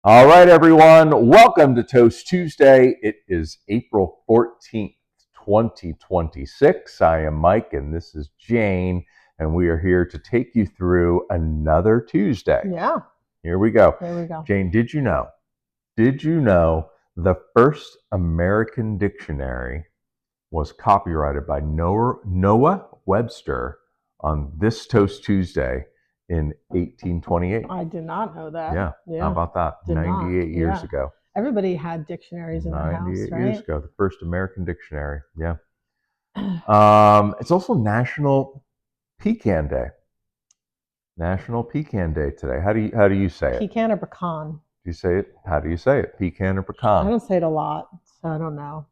All right, everyone. Welcome to Toast Tuesday. It is April 14th, 2026. I am Mike, and this is Jane, and we are here to take you through another Tuesday. Yeah. Here we go. There we go. Jane, did you know the first American dictionary was copyrighted by Noah Webster on this Toast Tuesday in 1828? I did not know that. Yeah. How about that? Did 98 years ago. Everybody had dictionaries in their house, 98 right? years ago, the first American dictionary. Yeah. It's also National Pecan Day. National Pecan Day today. How do you say it? Pecan or pecan? Do you say it? How do you say it? Pecan or I pecan? don't say it a lot, so I don't know.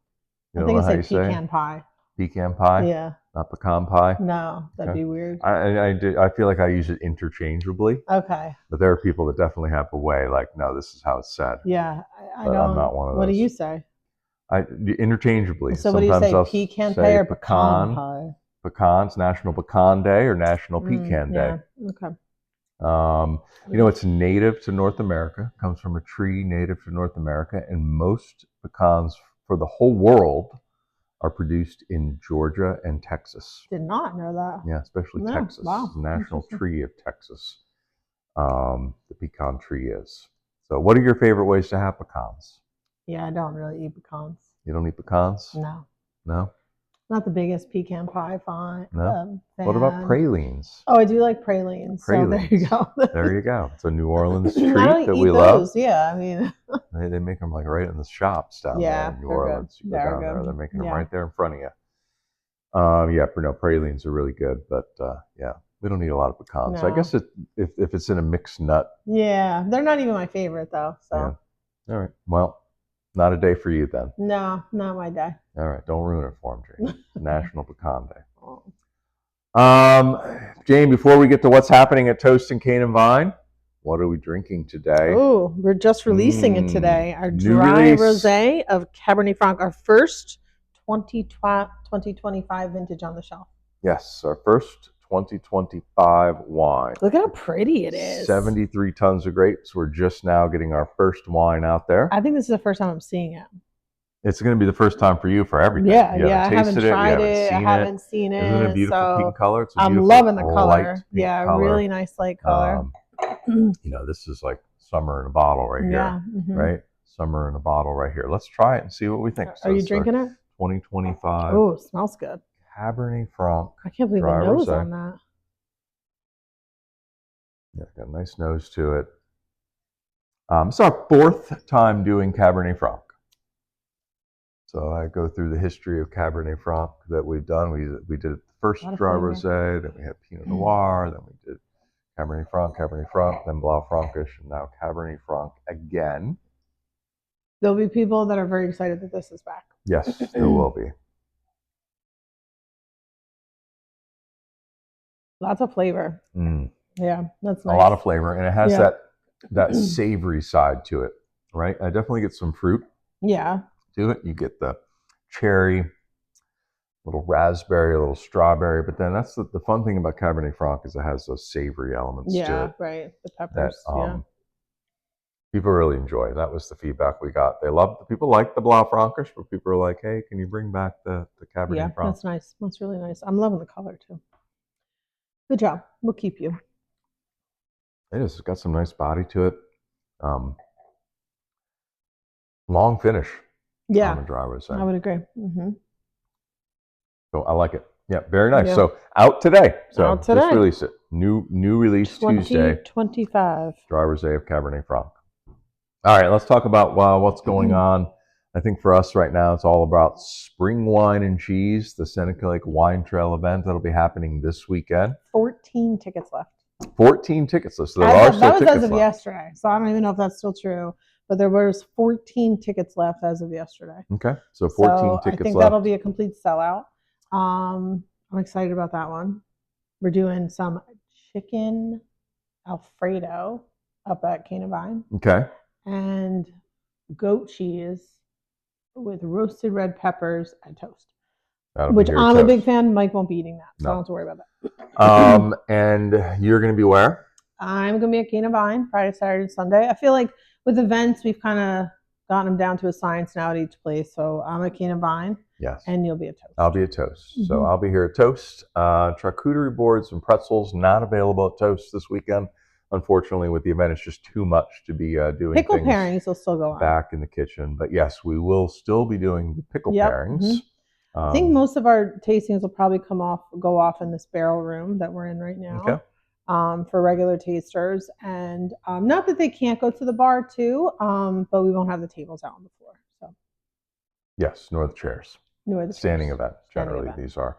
You I think know I how say you pecan pie. Pecan pie? Yeah. Not pecan pie? No, that'd Okay. be weird. I feel like I use it interchangeably. Okay. But there are people that definitely have a way, like, no, this is how it's said. Yeah, I But don't. I'm not one of those. What do you say? Interchangeably. So what do you Sometimes say? I'll Pecan say pie or pecan pie? Pecans, National Pecan Day or National Pecan Day. Yeah. Okay. It's native to North America. Comes from a tree native to North America, and most pecans for the whole world are produced in Georgia and Texas. Did not know that. Yeah, especially Texas. Wow. The national tree of Texas. The pecan tree is. So, what are your favorite ways to have pecans? Yeah, I don't really eat pecans. You don't eat pecans? No. No? Not the biggest pecan pie fan. No? What about pralines? Oh, I do like pralines. So there you go. There you go. It's a New Orleans treat I don't that eat we those. love. Yeah, I mean, They make them like right in the shops down there in New Orleans. You go down there, they're making them right there in front of you. Pralines are really good, but we don't eat a lot of pecans. So I guess if it's in a mixed nut. Yeah, they're not even my favorite though. So. Yeah. All right. Well, not a day for you then. No, not my day. All right. Don't ruin it for him, Jane. It's National Pecan Day. Jane, before we get to what's happening at Toast and Cane and Vine, what are we drinking today? Oh, we're just releasing it today. Our dry rosé of Cabernet Franc, our first 2025 vintage on the shelf. Yes, our first 2025 wine. Look how pretty it is. 73 tons of grapes. We're just now getting our first wine out there. I think this is the first time I'm seeing it. It's going to be the first time for you for everything. Yeah, I haven't tried it. I haven't seen it. Isn't it a beautiful pink color? It's a I'm loving the color. Yeah, color. Really nice light color. This is like summer in a bottle right here, right? Summer in a bottle right here. Let's try it and see what we think. Are you drinking it? 2025. Oh, it smells good. Cabernet Franc. I can't believe the nose on that. Yeah, got a nice nose to it. It's our fourth time doing Cabernet Franc. So I go through the history of Cabernet Franc that we've done. We did the first dry rosé, then we had Pinot Noir, then we did Cabernet Franc, then Blanc Frankish, and now Cabernet Franc again. There'll be people that are very excited that this is back. Yes, there will be. Lots of flavor. Yeah, that's nice. A lot of flavor, and it has that savory side to it, right? I definitely get some fruit. Yeah. To it, you get the cherry, a little raspberry, a little strawberry, but then that's the fun thing about Cabernet Franc is it has those savory elements to it. Yeah, right. The peppers. That, people really enjoy. That was the feedback we got. People like the Blanc Frankish, but people are like, hey, can you bring back the Cabernet Franc? Yeah, that's nice. That's really nice. I'm loving the color too. Good job. We'll keep you. It is. It's got some nice body to it. Long finish. Yeah, on the dry rosé. I would agree. So I like it. Yeah, very nice. Yeah. So out today. So just release it. New release 2025. Tuesday. Dry rosé of Cabernet Franc. All right, let's talk about what's going on. I think for us right now, it's all about spring wine and cheese, the Seneca Lake Wine Trail event that'll be happening this weekend. 14 tickets left. 14 tickets left. So that was as of yesterday. So I don't even know if that's still true. But there was 14 tickets left as of yesterday. Okay, so 14 tickets left. I think that'll be a complete sellout. I'm excited about that one. We're doing some chicken Alfredo up at Cane and Vine. Okay. And goat cheese with roasted red peppers and toast. Which I'm a big fan. Mike won't be eating that, so I don't have to worry about that. And you're going to be where? I'm going to be at Cane and Vine Friday, Saturday, Sunday. I feel like with events, we've kind of gotten them down to a science now at each place. So I'm a Cane and Vine. Yes. And you'll be a Toast. I'll be a Toast. So I'll be here at Toast. Charcuterie boards and pretzels not available at Toast this weekend. Unfortunately, with the event, it's just too much to be doing Pickle things pairings will still go on. back in the kitchen. But yes, we will still be doing the pickle pairings. I think most of our tastings will probably go off in this barrel room that we're in right now. Okay. For regular tasters, and not that they can't go to the bar too, but we won't have the tables out on the floor. So yes, nor the chairs. Nor the standing chairs. event. Standing Generally, event. these are.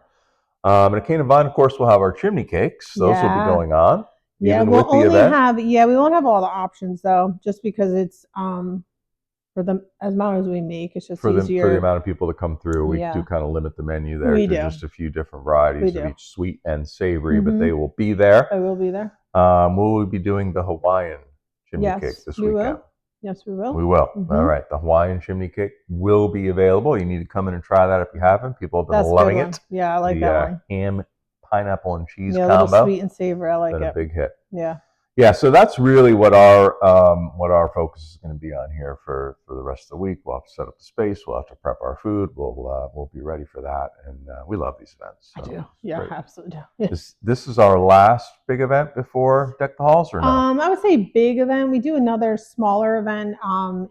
And at Cane and Vine, of course, we'll have our chimney cakes. Those will be going on. Yeah, even we'll with the only event. have. Yeah, we won't have all the options though, just because it's for the amount as we make, it's just easier. For the amount of people that come through, we do kind of limit the menu there to just a few different varieties of each sweet and savory, but they will be there. I will be there. Will we be doing the Hawaiian chimney cake this weekend? Will. Yes, we will. We will. All right. The Hawaiian chimney cake will be available. You need to come in and try that if you haven't. People have been loving it. Yeah, I like that one. Ham, pineapple, and cheese combo. A little sweet and savory. I like it. A big hit. Yeah. Yeah, so that's really what our focus is going to be on here for the rest of the week. We'll have to set up the space. We'll have to prep our food. We'll be ready for that, and we love these events. So I do. Yeah, great. Absolutely do. Yeah. This is our last big event before Deck the Halls, or no? I would say big event. We do another smaller event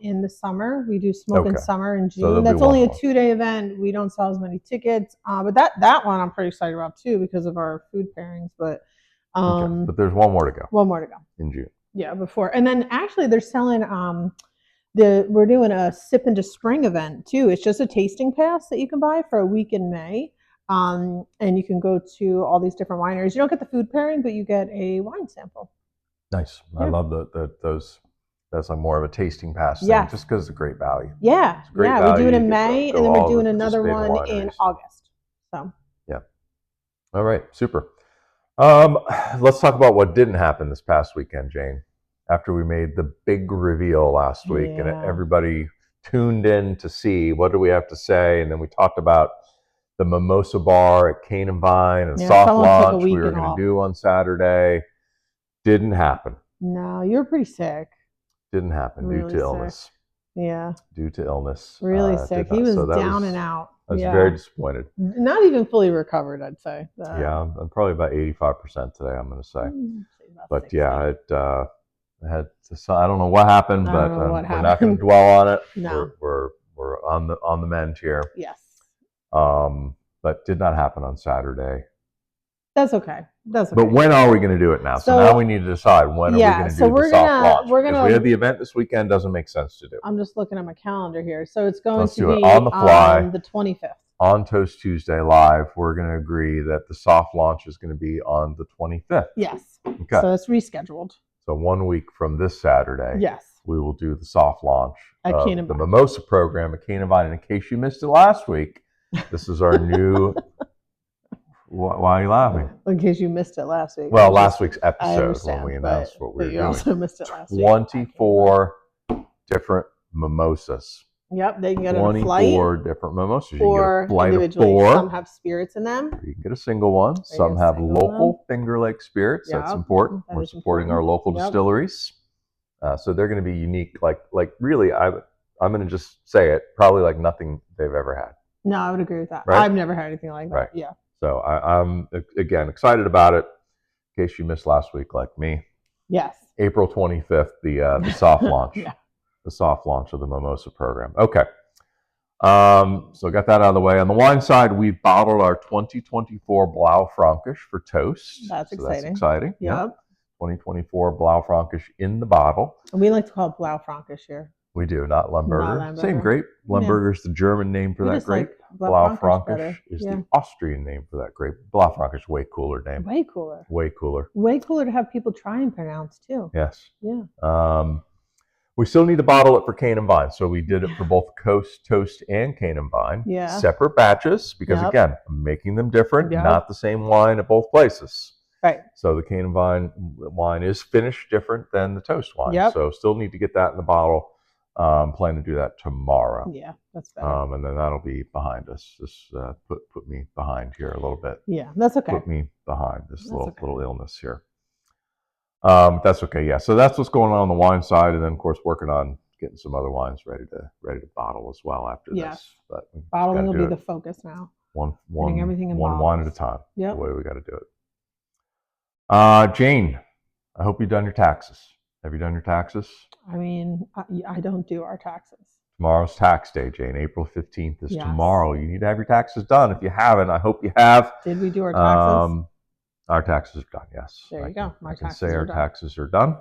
in the summer. We do Smoke in Summer in June. So that's only a 2-day event. We don't sell as many tickets, but that one I'm pretty excited about too because of our food pairings. But but there's one more to go. One more to go in June. Yeah, before, and then actually they're selling we're doing a Sip into Spring event too. It's just a tasting pass that you can buy for a week in May, and you can go to all these different wineries. You don't get the food pairing, but you get a wine sample. Nice. Yeah. I love those. That's more of a tasting pass thing, just because it's a great value. Yeah, we do it in May, and then we're doing another one in August. So yeah. All right, super. Let's talk about what didn't happen this past weekend, Jane. After we made the big reveal last week, and everybody tuned in to see what do we have to say, and then we talked about the Mimosa Bar at Cane and Vine and soft launch we were going to do on Saturday. Didn't happen. No, you were pretty sick. Didn't happen due to illness. Yeah. Due to illness. Really sick. He was down and out. I was very disappointed. Not even fully recovered, I'd say. Yeah, I'm probably about 85% today, I'm going to say. But 60. Yeah, I had to, I don't know what happened, but we're not going to dwell on it. No. We're on the mend here. Yes. But did not happen on Saturday. That's okay. But when are we going to do it now? So now we need to decide when are we going to do the soft launch. Because we have the event this weekend, doesn't make sense to do. I'm just looking at my calendar here. So it's going to be on the fly, on the 25th. On Toast Tuesday Live, we're going to agree that the soft launch is going to be on the 25th. Yes. Okay. So it's rescheduled. So 1 week from this Saturday, yes, we will do the soft launch at of the Mimosa program at Cane and Vine. And in case you missed it last week, this is our new... Why are you laughing? In case you missed it last week. Well, last week's episode when we announced what we were doing. You also missed it last week. 24 different mimosas. Yep, they can get a flight. 24 different mimosas. You can get a flight of 4. Some have spirits in them. You can get a single one. Some have local Finger Lake spirits. That's important. We're supporting our local distilleries. So they're going to be unique. Like really, I'm going to just say it, probably like nothing they've ever had. No, I would agree with that. Right? I've never had anything like that. Right. Yeah. So I'm, again, excited about it. In case you missed last week, like me. Yes. April 25th, the soft launch. Yeah. The soft launch of the Mimosa program. Okay. So got that out of the way. On the wine side, we've bottled our 2024 Blaufränkisch for Toast. That's exciting. That's exciting. Yep. 2024 Blaufränkisch in the bottle. And we like to call it Blaufränkisch here. We do, not Lemberger. Same grape. Lemberger is the German name for that grape. Blaufränkisch is the Austrian name for that grape. Blaufränkisch, way cooler name. Way cooler. Way cooler. Way cooler to have people try and pronounce too. Yes. Yeah. We still need to bottle it for Cane and Vine. So we did it for both Toast and Cane and Vine. Yeah. Separate batches because, again, I'm making them different. Not the same wine at both places. Right. So the Cane and Vine wine is finished different than the Toast wine. Yep. So still need to get that in the bottle. Plan to do that tomorrow. Yeah, that's better. And then that'll be behind us. Just put me behind here a little bit. Yeah, that's okay. Put me behind this little illness here. That's okay. Yeah. So that's what's going on the wine side, and then of course working on getting some other wines ready to bottle as well after Yes. this. But we just Bottling gotta will do be it the focus now. one Getting everything in one wine at a bottles. time. Yep. The way we got to do it. Jane, I hope you've done your taxes. Have you done your taxes? I mean, I don't do our taxes. Tomorrow's tax day, Jane. April 15th is Yes. tomorrow. You need to have your taxes done. If you haven't, I hope you have. Did we do our taxes? Our taxes are done, yes. There you go. I can say our taxes are done.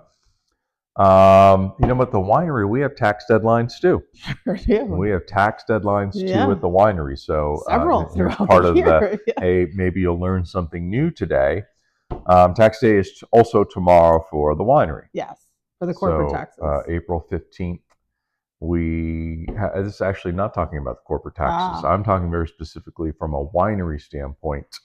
You know what? The winery, we have tax deadlines too. Sure do. We have tax deadlines Yeah. too at the winery. So Several here's throughout part the of year. the, hey, maybe you'll learn something new today. Tax day is also tomorrow for the winery. Yes, for the corporate taxes. April 15th. This is actually not talking about the corporate taxes. I'm talking very specifically from a winery standpoint.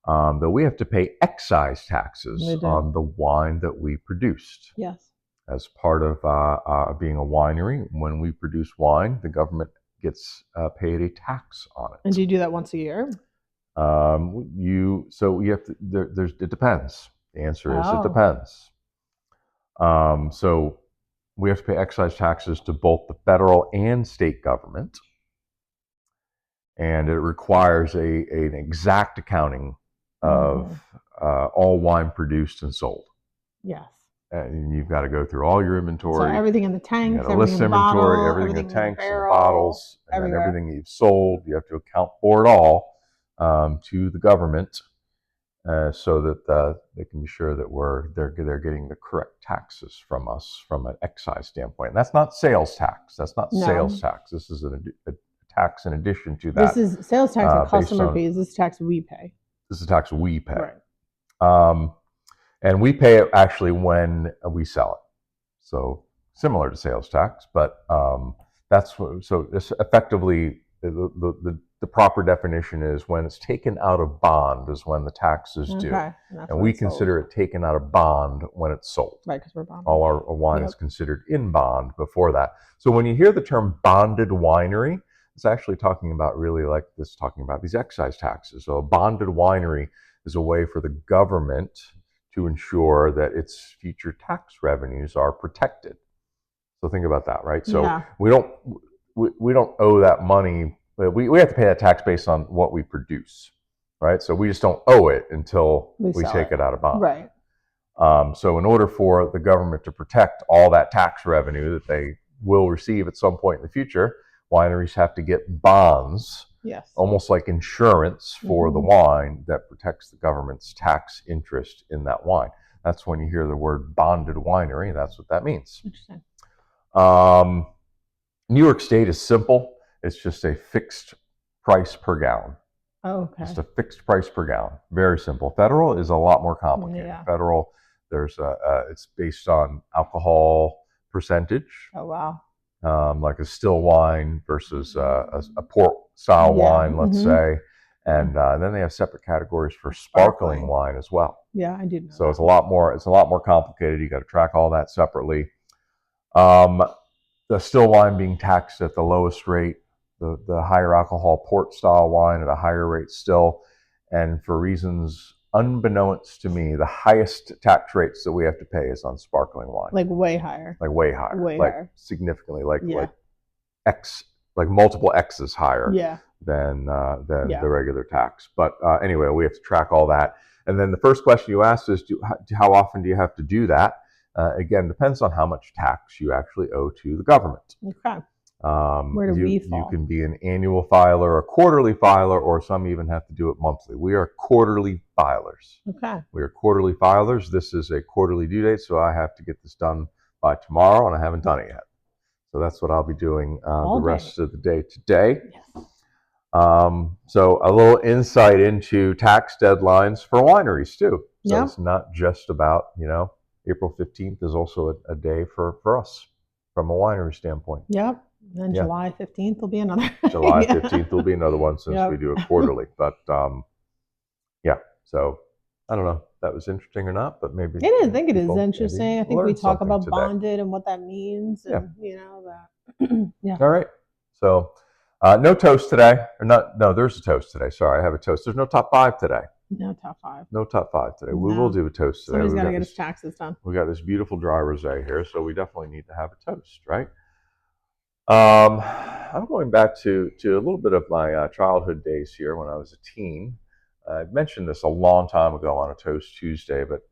That we have to pay excise taxes on the wine that we produced. Yes. As part of being a winery, when we produce wine, the government gets paid a tax on it. And do you do that once a year? So you have to. It depends. The answer is it depends. So we have to pay excise taxes to both the federal and state government, and it requires an exact accounting of all wine produced and sold. Yes. And you've got to go through all your inventory. So everything in the tanks, you got to list inventory, everything in the tanks and the bottles, and then everything that you've sold. You have to account for it all to the government, so that they can be sure that they're getting the correct taxes from us from an excise standpoint. And that's not sales tax. That's not sales tax. This is a tax in addition to that. This is sales tax that customer pays. This is tax we pay. This is tax we pay. Right. And we pay it actually when we sell it. So similar to sales tax, but so it's effectively the proper definition is when it's taken out of bond is when the tax is due. And we consider it taken out of bond when it's sold. Right, because we're bonded. All our wine is considered in bond before that. So when you hear the term bonded winery, it's actually talking about talking about these excise taxes. So a bonded winery is a way for the government to ensure that its future tax revenues are protected. So think about that, right? So we don't owe that money. We have to pay that tax based on what we produce, right? So we just don't owe it until we take it out of bond. Right. So in order for the government to protect all that tax revenue that they will receive at some point in the future, wineries have to get bonds, almost like insurance for the wine that protects the government's tax interest in that wine. That's when you hear the word bonded winery. That's what that means. Interesting. New York State is simple. It's just a fixed price per gallon. Oh, okay. Just a fixed price per gallon. Very simple. Federal is a lot more complicated. Yeah. Federal, it's based on alcohol percentage. Oh, wow. Like a still wine versus a port style wine, let's say. And then they have separate categories for sparkling wine as well. Yeah, I do know so that. It's a lot more complicated. You got to track all that separately. The still wine being taxed at the lowest rate, the higher alcohol port style wine at a higher rate still. And for reasons unbeknownst to me, the highest tax rates that we have to pay is on sparkling wine. Like way higher. Like way higher. Way like higher. Significantly. Like multiple X's higher than the regular tax. But anyway, we have to track all that. And then the first question you asked is, how often do you have to do that? Again, depends on how much tax you actually owe to the government. Okay. Where do we fall? You can be an annual filer, a quarterly filer, or some even have to do it monthly. We are quarterly filers. Okay. We are quarterly filers. This is a quarterly due date, so I have to get this done by tomorrow, and I haven't done it yet. So that's what I'll be doing the rest of the day today. Yes. So a little insight into tax deadlines for wineries too. So it's not just about, April 15th is also a day for us from a winery standpoint. Yep. And July 15th will be another. July 15th will be another one since we do it quarterly. But so I don't know if that was interesting or not, but maybe. I think it is interesting. I think we talk about bonded and what that means, and that. All right. So no toast today, or not? No, there's a toast today. Sorry, I have a toast. There's no top 5 today. No top five. No top five today. We will No. do a toast today. Somebody's got to get his taxes done. We got this beautiful dry rosé here, so we definitely need to have a toast, right? I'm going back to a little bit of my childhood days here when I was a teen. I mentioned this a long time ago on a Toast Tuesday, but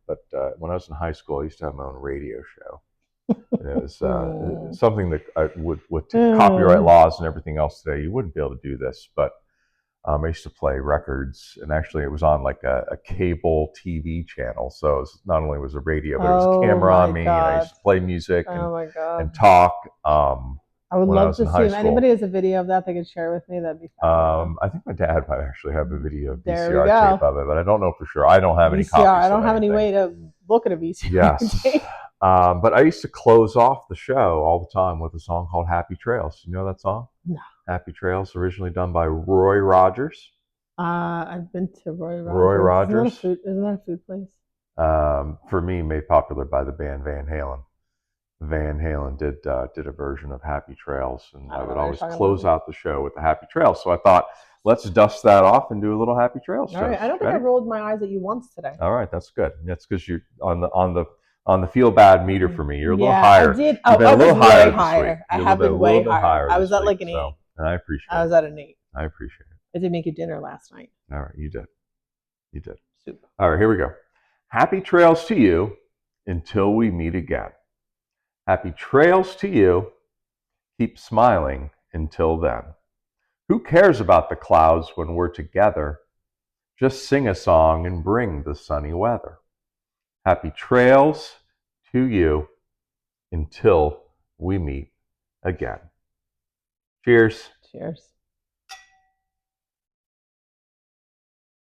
when I was in high school, I used to have my own radio show. And it was something that I with copyright laws and everything else today, you wouldn't be able to do this. But I used to play records, and actually, it was on like a cable TV channel. So it was, not only was a radio, but it was a camera on me, and I used to play music and talk. I would love to see if anybody has a video of that they could share with me. That'd be fun. I think my dad might actually have a video of There VCR we go. tape of it, but I don't know for sure. I don't have any VCR. copies. I don't of have any anything. way to look at a VCR Yes. tape. But I used to close off the show all the time with a song called Happy Trails. You know that song? No. Happy Trails, originally done by Roy Rogers. I've been to Roy Rogers. Roy Rogers. Isn't that a food place? For me, made popular by the band Van Halen. Van Halen did a version of Happy Trails, and I would always close out the show with the Happy Trails. So I thought, let's dust that off and do a little Happy Trails. All right. I don't think I rolled my eyes at you once today. All right, that's good. That's because you're on the feel bad meter for me. You're a little higher. I did. You've been I a little was higher way higher. I You've have been way bit higher. I was at like an 8. So, and I appreciate it. I was at an 8. I appreciate it. I did make you dinner last night. All right, you did. You did. Super. All right, here we go. Happy trails to you until we meet again. Happy trails to you. Keep smiling until then. Who cares about the clouds when we're together? Just sing a song and bring the sunny weather. Happy trails to you until we meet again. Cheers. Cheers.